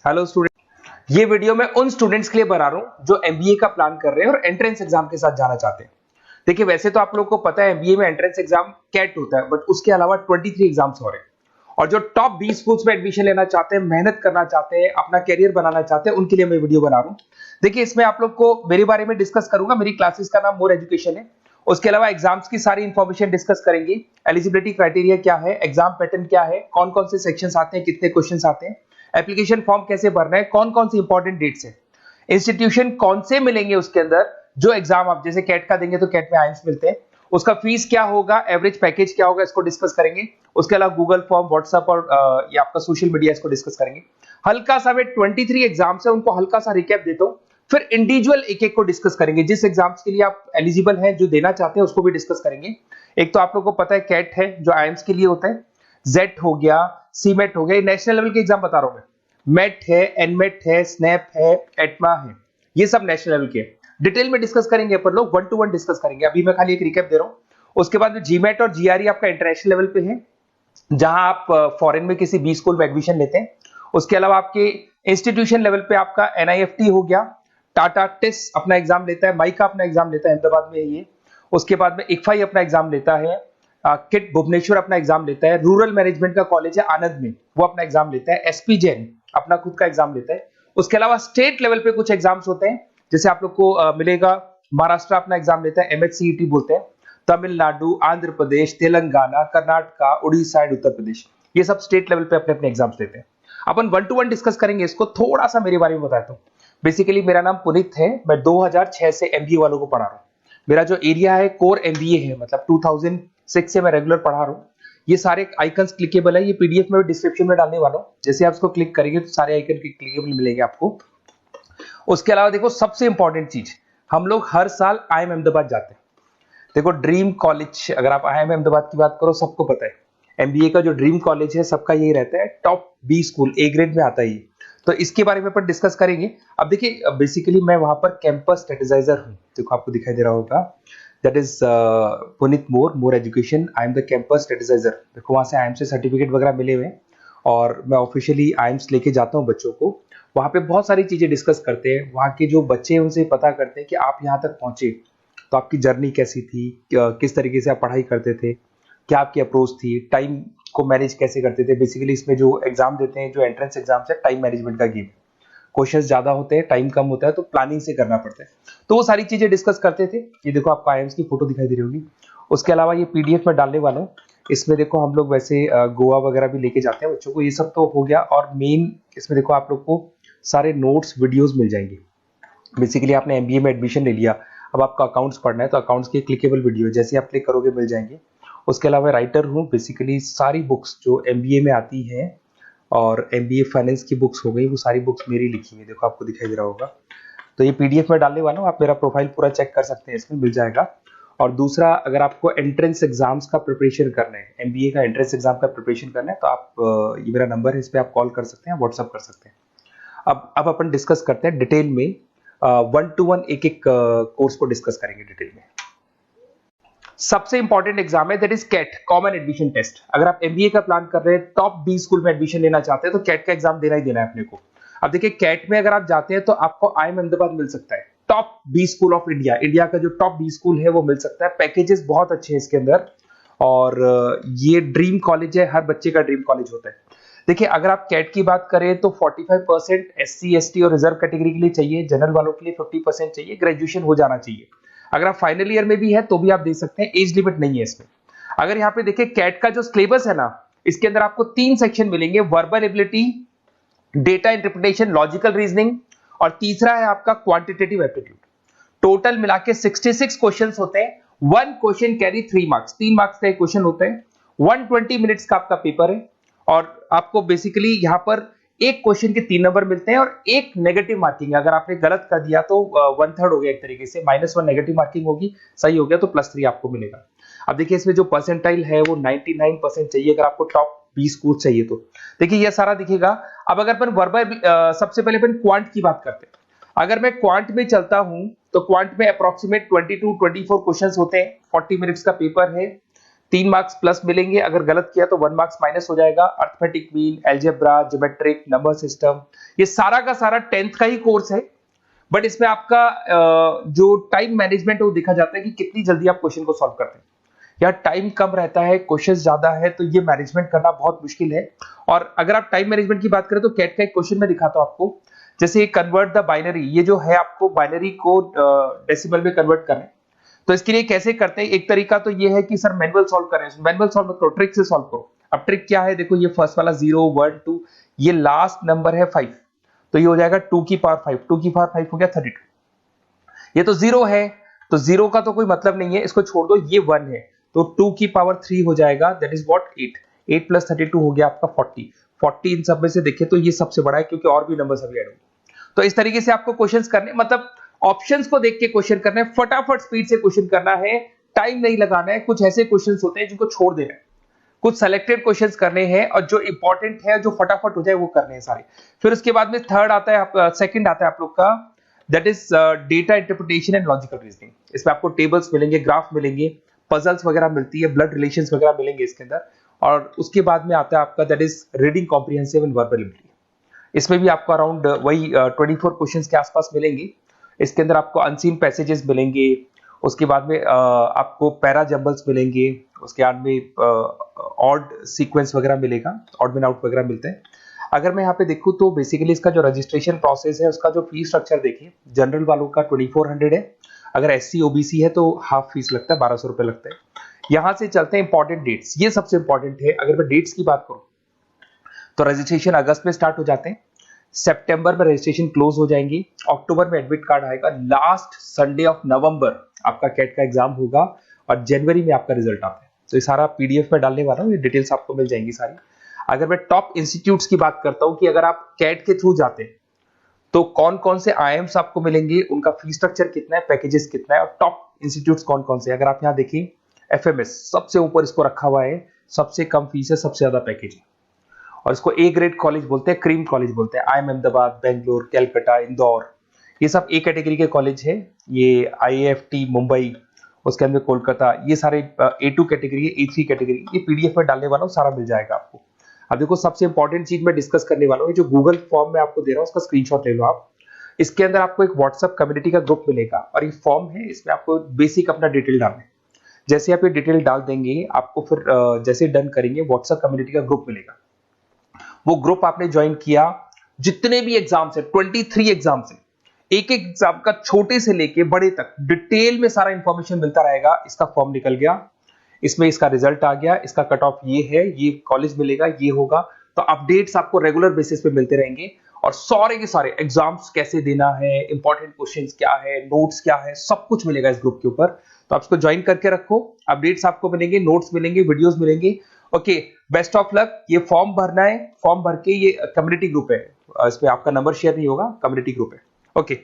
Hello student, ये video मैं उन स्टूडेंट्स के लिए बना रहा हूं जो एमबीए का प्लान कर रहे हैं और एंट्रेंस एग्जाम के साथ जाना चाहते हैं। देखिए, वैसे तो आप लोगों को पता है एमबीए में एंट्रेंस एग्जाम कैट होता है, बट उसके अलावा 23 एग्जाम्स और हैं। और जो टॉप 20 स्कूल्स में एडमिशन लेना चाहते हैं, मेहनत करना चाहते हैं, अपना कैरियर बनाना चाहते हैं, उनके लिए मैं वीडियो बना रहा हूं। देखिए, इसमें आप लोग को मेरे बारे में डिस्कस करूंगा। मेरी क्लासेस का नाम मोर एजुकेशन है। उसके अलावा एग्जाम्स की सारी इंफॉर्मेशन डिस्कस करेंगे। एलिजिबिलिटी क्राइटेरिया क्या है, एग्जाम पैटर्न क्या है, कौन कौन से सेक्शंस आते हैं, कितने क्वेश्चंस आते हैं, एप्लीकेशन फॉर्म कैसे भरना है, कौन कौन सी इंपॉर्टेंट डेट्स है, इंस्टीट्यूशन कौन से मिलेंगे उसके अंदर, जो एग्जाम आप जैसे कैट का देंगे तो कैट में आइम्स मिलते हैं, उसका फीस क्या होगा, एवरेज पैकेज क्या होगा, इसको डिस्कस करेंगे। उसके अलावा गूगल फॉर्म, व्हाट्सएप और ये आपका सोशल मीडिया, इसको डिस्कस करेंगे। हल्का सा मैं 23 एग्जाम्स है उनको हल्का सा रिकैप देता हूं, फिर इंडिविजुअल एक एक को डिस्कस करेंगे। जिस एग्जाम्स के लिए आप एलिजिबल हैं, जो देना चाहते हैं, उसको भी डिस्कस करेंगे। एक तो आप लोगों को पता है कैट है जो आइम्स के लिए होता है, जेट हो गया, सीमेट हो गया, नेशनल लेवल के एग्जाम बता रहा हूं मैं। मेट है, एनमेट है, स्नैप है, एटमा है, ये सब नेशनल लेवल के। डिटेल में डिस्कस करेंगे अपन लोग, 1 to 1 डिस्कस करेंगे। अभी मैं खाली एक रिकैप दे रहा हूं। उसके बाद में जीमेट और जीआरई आपका इंटरनेशनल लेवल पे है, जहां आप फॉरेन में किसी बी स्कूल में एडमिशन लेते हैं। उसके अलावा आपके इंस्टीट्यूशन लेवल पे आपका एनआईएफटी हो गया, टाटा टिस अपना एग्जाम लेता है, माइका अपना एग्जाम लेता है, अहमदाबाद में है ये। उसके बाद में इक्फाई अपना एग्जाम लेता है, किट भुवनेश्वर अपना एग्जाम लेता है, रूरल मैनेजमेंट का कॉलेज है आनंद में, वो अपना एग्जाम लेता है, एसपी जैन अपना खुद का एग्जाम लेता है। उसके अलावा स्टेट लेवल पे कुछ एग्जाम्स होते हैं, जैसे आप लोग को मिलेगा, महाराष्ट्र अपना एग्जाम लेता है, एमएचसीईटी बोलते हैं, तमिलनाडु, आंध्र प्रदेश, तेलंगाना, कर्नाटका, उड़ीसा एंड उत्तर प्रदेश, ये सब स्टेट लेवल पे अपने अपने एग्जाम्स लेते हैं। अपन 1 to 1 डिस्कस करेंगे इसको। थोड़ा सा मेरे बारे में बताता हूँ। बेसिकली मेरा नाम पुनीत है, मैं 2006 से एमबीए वालों को पढ़ा रहा हूँ। मेरा जो एरिया है कोर एमबीए है, मतलब 2006 से मैं रेगुलर पढ़ा रहा हूँ। ये सारे आइकन्स क्लिकेबल है, ये पीडीएफ में डिस्क्रिप्शन में डालने वाला हूँ। जैसे आप इसको क्लिक करेंगे तो सारे आइकन क्लिकेबल मिलेंगे आपको। उसके अलावा देखो, सबसे इंपॉर्टेंट चीज, हम लोग हर साल आईएम अहमदाबाद जाते हैं। देखो, ड्रीम कॉलेज, अगर आप आईएम अहमदाबाद की बात करो, सबको पता है एमबीए का जो ड्रीम कॉलेज है सबका यही रहता है, top B school, A grade में आता है ये। तो इसके बारे में अपन डिस्कस करेंगे। अब देखिए, बेसिकली मैं वहां पर कैंपस स्ट्रेटेजाइजर हूँ। देखो, आपको दिखाई दे रहा होगा, that is Puneet more education, I am the campus strategizer. देखो, वहां से आईएम से सर्टिफिकेट वगैरह मिले हुए हैं और मैं ऑफिशियली आईएम्स लेके जाता हूँ बच्चों को। वहां पे बहुत सारी चीजें डिस्कस करते हैं, वहां के जो बच्चे हैं उनसे पता करते हैं कि आप यहाँ तक पहुंचे तो आपकी जर्नी कैसी थी, किस तरीके से आप पढ़ाई करते थे, क्या आपकी अप्रोच थी, टाइम को मैनेज कैसे करते थे। बेसिकली इसमें जो एग्जाम देते हैं, जो एंट्रेंस एग्जाम है, टाइम मैनेजमेंट का गेम। क्वेश्चंस ज्यादा होते हैं, टाइम कम होता है, तो प्लानिंग से करना पड़ता है। तो वो सारी चीजें डिस्कस करते थे। ये देखो, आपको आईएम्स की फोटो दिखाई दे रही होगी। उसके अलावा ये पीडीएफ में डालने वाला हूँ। इसमें देखो, हम लोग वैसे गोवा वगैरह भी लेके जाते हैं बच्चों को। ये सब तो हो गया। और मेन इसमें देखो, आप लोग को सारे नोट्स, वीडियोस मिल जाएंगे। बेसिकली आपने एमबीए में एडमिशन ले लिया, अब आपका अकाउंट्स पढ़ना है, तो अकाउंट्स की क्लिकेबल वीडियो जैसे आप क्लिक करोगे मिल जाएंगे। उसके अलावा राइटर हूँ, बेसिकली सारी बुक्स जो एमबीए में आती हैं और एमबीए फाइनेंस की बुक्स हो गई, वो सारी बुक्स मेरी लिखी हुई, देखो आपको दिखाई दे रहा होगा। तो ये पीडीएफ में डालने वाला हूँ, आप मेरा प्रोफाइल पूरा चेक कर सकते हैं, इसमें मिल जाएगा। और दूसरा, अगर आपको एंट्रेंस एग्जाम्स का प्रिपरेशन करना है, एमबीए का एंट्रेंस एग्जाम का प्रिपरेशन करना है, तो आप ये मेरा नंबर है, इस पर आप कॉल कर सकते हैं, व्हाट्सअप कर सकते हैं। अब अपन डिस्कस करते हैं डिटेल में, 1 to 1 एक एक कोर्स को डिस्कस करेंगे डिटेल में। सबसे इंपॉर्टेंट एग्जाम है, that is CAT, common admission test. अगर आप एमबीए का प्लान कर रहे हैं, टॉप बी स्कूल में एडमिशन लेना चाहते हैं, तो कैट का एग्जाम देना ही देना है अपने को। अब देखिए, कैट में अगर आप जाते हैं तो आपको आईएम अहमदाबाद मिल सकता है, top B school of India, India का जो टॉप बी स्कूल है वो मिल सकता है। पैकेजेस बहुत अच्छे हैं इसके अंदर, और ये ड्रीम कॉलेज है, हर बच्चे का ड्रीम कॉलेज होता है। देखिए, अगर आप कैट की बात करें तो 45% एससी एसटी और रिजर्व कैटेगरी के लिए चाहिए, जनरल वालों के लिए 50% चाहिए, ग्रेजुएशन हो जाना चाहिए। अगर आप फाइनल ईयर में भी है तो भी आप दे सकते हैं, एज लिमिट नहीं है इसमें। अगर यहाँ पे देखिए, कैट का जो सिलेबस है ना, इसके अंदर आपको 3 सेक्शन मिलेंगे, verbal ability, data interpretation, logical reasoning, और तीसरा है आपका क्वांटिटेटिव एप्टीट्यूड। टोटल मिला के 66 क्वेश्चंस होते हैं। 1 क्वेश्चन कैरी 3 मार्क्स, 3 मार्क्स का एक क्वेश्चन होता है। 120 मिनट्स का आपका पेपर है, और आपको बेसिकली यहाँ पर एक क्वेश्चन के 3 नंबर मिलते हैं और एक नेगेटिव मार्किंग है। अगर आपने गलत कर दिया तो 1/3 हो गया, एक तरीके से -1 नेगेटिव मार्किंग होगी, सही हो गया तो +3 आपको मिलेगा। अब देखिए, इसमें जो परसेंटाइल है वो 99% चाहिए, अगर आपको टॉप 20 स्कोर चाहिए तो। देखिए, ये सारा दिखेगा। अब अगर अपन वर्बल, सबसे पहले अपन क्वांट की बात करते हैं। अगर मैं क्वांट में चलता हूं तो क्वांट में अप्रोक्सीमेट 22-24 क्वेश्चंस होते हैं, 40 मिनट्स का पेपर है। 3 मार्क्स प्लस मिलेंगे, अगर गलत किया तो 1 मार्क्स माइनस हो जाएगा। Arithmetic mean, algebra, geometric, number system, ये सारा का सारा 10th का ही कोर्स है, बट इसमें आपका जो टाइम मैनेजमेंट है वो देखा जाता है कि कितनी जल्दी आप क्वेश्चन को सॉल्व करते हैं। या टाइम कम रहता है, क्वेश्चन ज्यादा है, तो ये मैनेजमेंट करना बहुत मुश्किल है। और अगर आप टाइम मैनेजमेंट की बात करें तो कैट का एक क्वेश्चन मैं दिखाता हूं आपको। जैसे कन्वर्ट द बाइनरी, ये जो है आपको बाइनरी को डेसिमल में कन्वर्ट करना है, तो इसके लिए कैसे करते हैं? एक तरीका तो ये है कि सर मैनुअल सॉल्व करें, मैनुअल सॉल्व करो, ट्रिक से सॉल्व करो। अब ट्रिक क्या है? देखो, ये फर्स्ट वाला 0 1 2, ये लास्ट नंबर है 5, तो ये हो जाएगा 2 की पावर 5, 2 की पावर 5 हो गया 32। ये तो 0 है, तो 0 का तो कोई मतलब नहीं है, इसको छोड़ दो। ये 1 है, तो 2 की पावर 3 हो जाएगा, दैट इज व्हाट 8। 8 प्लस 32 हो गया आपका 40। 40 इन सब में से देखें तो ये सबसे बड़ा है, क्योंकि और भी नंबर अभी ऐड होंगे। तो इस तरीके से आपको क्वेश्चंस करने, मतलब ऑप्शंस को देख के क्वेश्चन करना है, फटाफट स्पीड से क्वेश्चन करना है, टाइम नहीं लगाना है। कुछ ऐसे क्वेश्चंस होते हैं जिनको छोड़ देना है, कुछ सेलेक्टेड क्वेश्चंस करने हैं, और जो इंपॉर्टेंट है, जो फटाफट हो जाए, वो करने हैं सारे। फिर उसके बाद में थर्ड आता है, सेकंड आता है आप लोग का, that is data interpretation and logical reasoning. इसमें आपको टेबल्स मिलेंगे, ग्राफ मिलेंगे, पजल्स वगैरह मिलती है, ब्लड रिलेशंस वगैरह मिलेंगे इसके अंदर। और उसके बाद में आता है आपका that is reading comprehensive and verbal ability. इसमें भी आपको अराउंड वही 24 क्वेश्चंस के आसपास मिलेंगे। इसके अंदर आपको अनसीन पैसेजेस मिलेंगे, उसके बाद में आपको पैरा जंबल्स मिलेंगे, उसके बाद में ऑड सीक्वेंस वगैरह मिलेगा, ऑड मैन आउट वगैरह मिलते हैं। अगर मैं यहाँ पे देखूँ तो बेसिकली इसका जो रजिस्ट्रेशन प्रोसेस है, उसका जो फीस स्ट्रक्चर देखिए, जनरल वालों का 2400 है, अगर SC OBC है तो हाफ फीस लगता है, 1200 रुपए लगता है। यहाँ से चलते हैं इंपॉर्टेंट डेट्स, ये सबसे इंपॉर्टेंट है। अगर मैं डेट्स की बात करूँ तो रजिस्ट्रेशन अगस्त में स्टार्ट हो जाते हैं, सितंबर में रजिस्ट्रेशन क्लोज हो जाएंगी, अक्टूबर में एडमिट कार्ड आएगा, लास्ट संडे ऑफ नवंबर आपका कैट का एग्जाम होगा, और जनवरी में आपका रिजल्ट आता है। तो ये सारा PDF में डालने वाला हूँ, ये डिटेल्स आपको मिल जाएंगी सारी। अगर मैं टॉप इंस्टीट्यूट्स की बात करता हूँ कि अगर आप कैट के थ्रू जाते हैं तो कौन कौन से IIMs आपको मिलेंगे, उनका फीस स्ट्रक्चर कितना है, पैकेजेस कितना है, और टॉप इंस्टीट्यूट्स कौन कौन से। अगर आप यहाँ देखिए, FMS सबसे ऊपर इसको रखा हुआ है, सबसे कम फीस है, सबसे ज्यादा पैकेज है, और इसको A ग्रेड कॉलेज बोलते हैं, क्रीम कॉलेज बोलते हैं। IIM अहमदाबाद, बेंगलोर, कैलकाटा, इंदौर, ये सब A कैटेगरी के कॉलेज है। ये IIFT मुंबई, उसके अंदर कोलकाता, ये सारे A2 कैटेगरी है, A3 कैटेगरी। ये PDF में डालने वाला हूँ, सारा मिल जाएगा आपको। अब देखो, सबसे इंपॉर्टेंट चीज मैं डिस्कस करने वाला हूँ, जो गूगल फॉर्म में आपको दे रहा हूँ, उसका स्क्रीनशॉट ले लो आप। इसके अंदर आपको एक व्हाट्सएप कम्युनिटी का ग्रुप मिलेगा, और ये फॉर्म है, इसमें आपको बेसिक अपना डिटेल डालना है। जैसे आप ये डिटेल डाल देंगे, आपको फिर जैसे डन करेंगे, व्हाट्सएप कम्युनिटी का ग्रुप मिलेगा। वो ग्रुप आपने ज्वाइन किया, जितने भी एग्जाम्स है, 23 एग्जाम्स है, एक एक एग्जाम का छोटे से लेके बड़े तक डिटेल में सारा इंफॉर्मेशन मिलता रहेगा। इसका फॉर्म निकल गया, इसमें इसका रिजल्ट आ गया, इसका कट ऑफ ये है, ये कॉलेज मिलेगा, ये होगा। तो अपडेट्स आपको रेगुलर बेसिस पे मिलते रहेंगे, और सारे के सारे एग्जाम्स कैसे देना है, इंपॉर्टेंट क्वेश्चंस क्या है, नोट्स क्या है, सब कुछ मिलेगा इस ग्रुप के ऊपर। तो आप इसको ज्वाइन करके रखो, अपडेट्स आपको मिलेंगे, नोट्स मिलेंगे, वीडियोस मिलेंगे। Okay, best of luck. ये फॉर्म भरना है, फॉर्म भर के, ये कम्युनिटी ग्रुप है, इस पे आपका नंबर शेयर नहीं होगा, कम्युनिटी ग्रुप है। ओके।